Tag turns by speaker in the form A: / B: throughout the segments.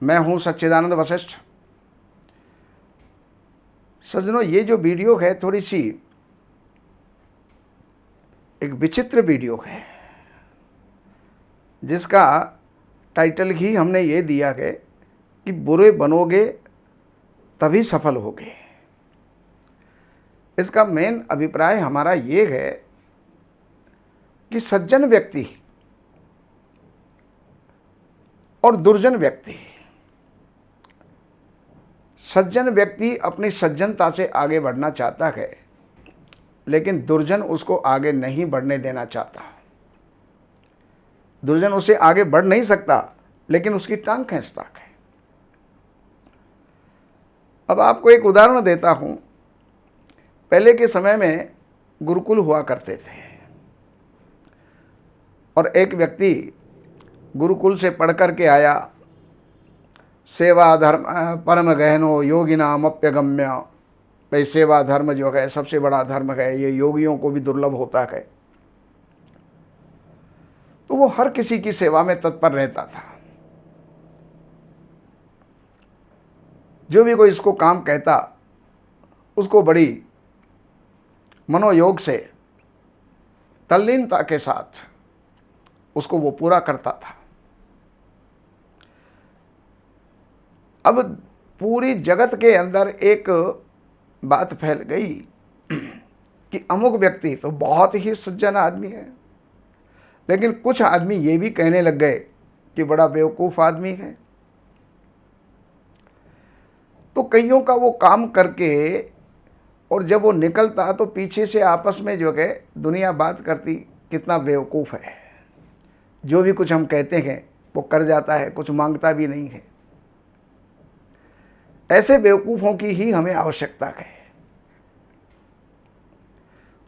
A: मैं हूं सच्चिदानंद वशिष्ठ। सज्जनों, ये जो वीडियो है थोड़ी सी एक विचित्र वीडियो है, जिसका टाइटल ही हमने ये दिया है कि बुरे बनोगे तभी सफल होगे। इसका मेन अभिप्राय हमारा ये है कि सज्जन व्यक्ति और दुर्जन व्यक्ति, सज्जन व्यक्ति अपनी सज्जनता से आगे बढ़ना चाहता है, लेकिन दुर्जन उसको आगे नहीं बढ़ने देना चाहता। दुर्जन उसे आगे बढ़ नहीं सकता, लेकिन उसकी टांग खींचता है। अब आपको एक उदाहरण देता हूं। पहले के समय में गुरुकुल हुआ करते थे और एक व्यक्ति गुरुकुल से पढ़ कर के आया, सेवा धर्म परम गहनो योगिनाम अप्यगम्य। भाई, सेवा धर्म जो है सबसे बड़ा धर्म है, ये योगियों को भी दुर्लभ होता है। तो वो हर किसी की सेवा में तत्पर रहता था। जो भी कोई इसको काम कहता, उसको बड़ी मनोयोग से, तल्लीनता के साथ उसको वो पूरा करता था। अब पूरी जगत के अंदर एक बात फैल गई कि अमुक व्यक्ति तो बहुत ही सज्जन आदमी है, लेकिन कुछ आदमी ये भी कहने लग गए कि बड़ा बेवकूफ़ आदमी है। तो कईयों का वो काम करके और जब वो निकलता तो पीछे से आपस में जो है दुनिया बात करती, कितना बेवकूफ़ है, जो भी कुछ हम कहते हैं वो कर जाता है, कुछ मांगता भी नहीं है। ऐसे बेवकूफ़ों की ही हमें आवश्यकता है।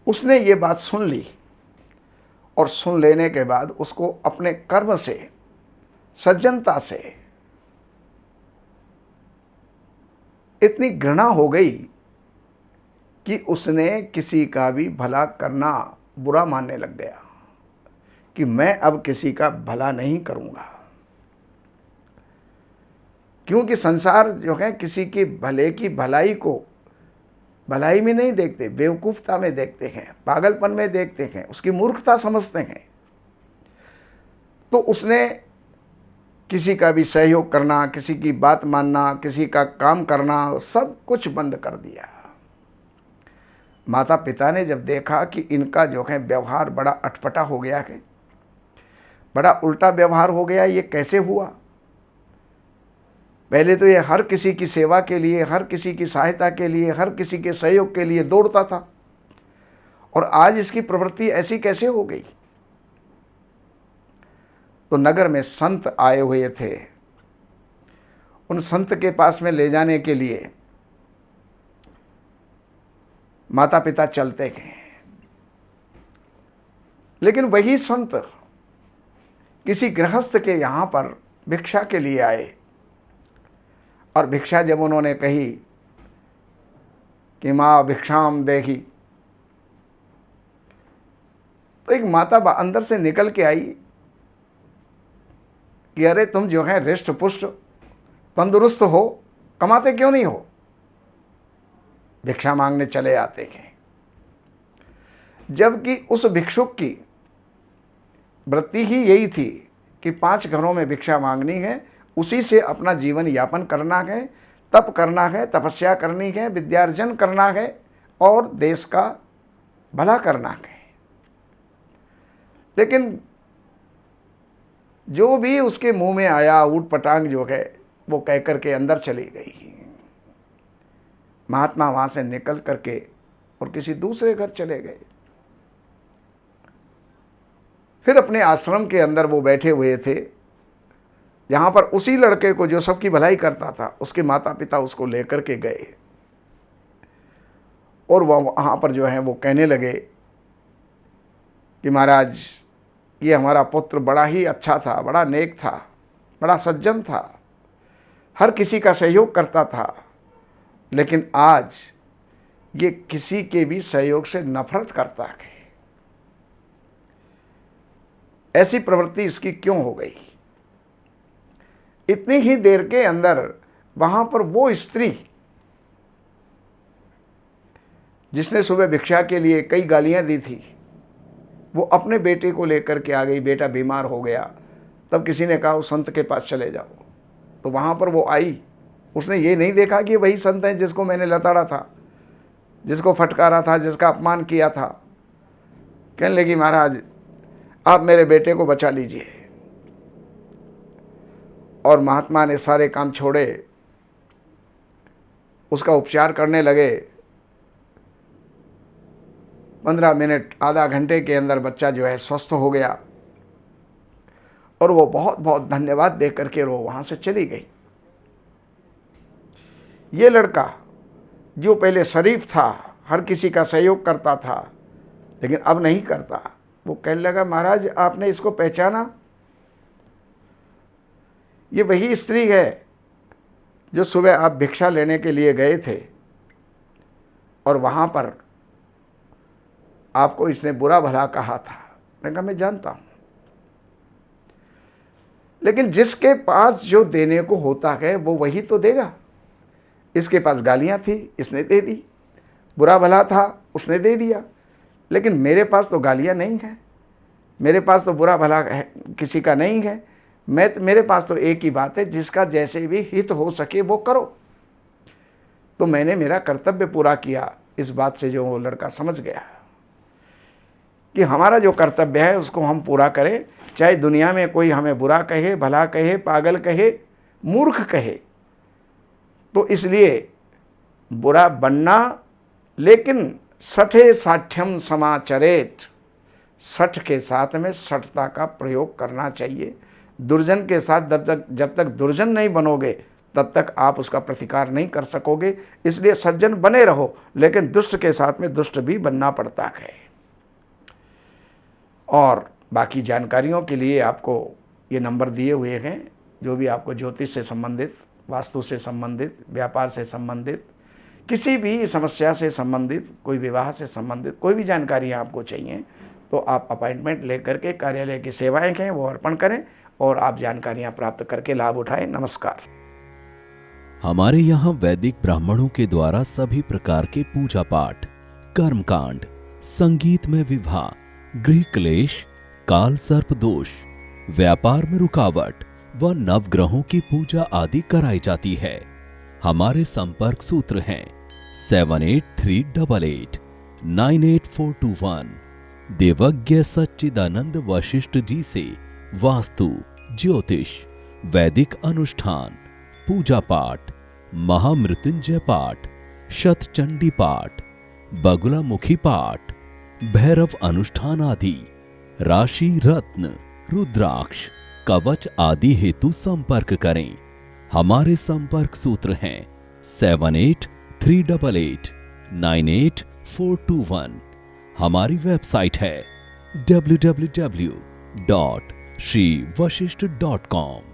A: उसने ये बात सुन ली और सुन लेने के बाद उसको अपने कर्म से, सज्जनता से इतनी घृणा हो गई कि उसने किसी का भी भला करना बुरा मानने लग गया कि मैं अब किसी का भला नहीं करूँगा। क्योंकि संसार जो है किसी के भले की भलाई को भलाई में नहीं देखते, बेवकूफ़ता में देखते हैं, पागलपन में देखते हैं, उसकी मूर्खता समझते हैं। तो उसने किसी का भी सहयोग करना, किसी की बात मानना, किसी का काम करना, सब कुछ बंद कर दिया। माता पिता ने जब देखा कि इनका जो है व्यवहार बड़ा अटपटा हो गया है, बड़ा उल्टा व्यवहार हो गया, ये कैसे हुआ? पहले तो ये हर किसी की सेवा के लिए, हर किसी की सहायता के लिए, हर किसी के सहयोग के लिए दौड़ता था, और आज इसकी प्रवृत्ति ऐसी कैसे हो गई? तो नगर में संत आए हुए थे। उन संत के पास में ले जाने के लिए माता पिता चलते गए, लेकिन वही संत किसी गृहस्थ के यहाँ पर भिक्षा के लिए आए। और भिक्षा जब उन्होंने कही कि माँ भिक्षाम देही, तो एक माता अंदर से निकल के आई कि अरे तुम जो है हृष्ट पुष्ट तंदुरुस्त हो, कमाते क्यों नहीं हो? भिक्षा मांगने चले आते हैं। जबकि उस भिक्षुक की वृत्ति ही यही थी कि 5 घरों में भिक्षा मांगनी है, उसी से अपना जीवन यापन करना है, तप करना है, तपस्या करनी है, विद्यार्जन करना है और देश का भला करना है। लेकिन जो भी उसके मुंह में आया, ऊट पटांग जो है वो कह करके अंदर चली गई। महात्मा वहाँ से निकल करके और किसी दूसरे घर चले गए। फिर अपने आश्रम के अंदर वो बैठे हुए थे, जहाँ पर उसी लड़के को जो सबकी भलाई करता था, उसके माता पिता उसको लेकर के गए और वह वहाँ पर जो है वो कहने लगे कि महाराज, ये हमारा पुत्र बड़ा ही अच्छा था, बड़ा नेक था, बड़ा सज्जन था, हर किसी का सहयोग करता था, लेकिन आज ये किसी के भी सहयोग से नफरत करता है। ऐसी प्रवृत्ति इसकी क्यों हो गई? इतनी ही देर के अंदर वहां पर वो स्त्री जिसने सुबह भिक्षा के लिए कई गालियां दी थी, वो अपने बेटे को लेकर के आ गई। बेटा बीमार हो गया, तब किसी ने कहा उस संत के पास चले जाओ, तो वहां पर वो आई। उसने ये नहीं देखा कि वही संत है जिसको मैंने लताड़ा था, जिसको फटकारा था, जिसका अपमान किया था। कहने लगी महाराज आप मेरे बेटे को बचा लीजिए। और महात्मा ने सारे काम छोड़े, उसका उपचार करने लगे। 15 मिनट आधा घंटे के अंदर बच्चा जो है स्वस्थ हो गया और वो बहुत बहुत धन्यवाद दे करके वो वहां से चली गई। ये लड़का जो पहले शरीफ था, हर किसी का सहयोग करता था, लेकिन अब नहीं करता। वो कहने लगा महाराज आपने इसको पहचाना? ये वही स्त्री है जो सुबह आप भिक्षा लेने के लिए गए थे और वहां पर आपको इसने बुरा भला कहा था। मैंने कहा मैं जानता हूं, लेकिन जिसके पास जो देने को होता है वो वही तो देगा। इसके पास गालियां थी, इसने दे दी, बुरा भला था, उसने दे दिया, लेकिन मेरे पास तो गालियां नहीं है, मेरे पास तो बुरा भला किसी का नहीं है। मेरे पास तो एक ही बात है, जिसका जैसे भी हित हो सके वो करो। तो मैंने मेरा कर्तव्य पूरा किया। इस बात से जो वो लड़का समझ गया कि हमारा जो कर्तव्य है उसको हम पूरा करें, चाहे दुनिया में कोई हमें बुरा कहे, भला कहे, पागल कहे, मूर्ख कहे। तो इसलिए बुरा बनना, लेकिन सठे साठ्यम समाचरेत, सठ के साथ में सठता का प्रयोग करना चाहिए। दुर्जन के साथ जब तक दुर्जन नहीं बनोगे तब तक आप उसका प्रतिकार नहीं कर सकोगे। इसलिए सज्जन बने रहो, लेकिन दुष्ट के साथ में दुष्ट भी बनना पड़ता है। और बाकी जानकारियों के लिए आपको ये नंबर दिए हुए हैं। जो भी आपको ज्योतिष से संबंधित, वास्तु से संबंधित, व्यापार से संबंधित, किसी भी समस्या से संबंधित, कोई विवाह से संबंधित कोई भी जानकारी आपको चाहिए तो आप अपॉइंटमेंट लेकर के कार्यालय की सेवाएं हैं वो अर्पण करें और आप जानकारियां प्राप्त करके लाभ उठाएं। नमस्कार।
B: हमारे यहाँ वैदिक ब्राह्मणों के द्वारा सभी प्रकार के पूजा पाठ, कर्मकांड, संगीत में विवाह, गृह क्लेश, काल सर्प दोष, व्यापार में रुकावट व नवग्रहों की पूजा आदि कराई जाती है। हमारे संपर्क सूत्र हैं 7838898421। देवज्ञ सच्चिदानंद वशिष्ठ जी से वास्तु, ज्योतिष, वैदिक अनुष्ठान, पूजा पाठ, महामृत्युंजय पाठ, शतचंडी पाठ, बगुलामुखी पाठ, भैरव अनुष्ठान आदि, राशि रत्न, रुद्राक्ष, कवच आदि हेतु संपर्क करें। हमारे संपर्क सूत्र हैं 7838898421। हमारी वेबसाइट है www.shrivashishth.com।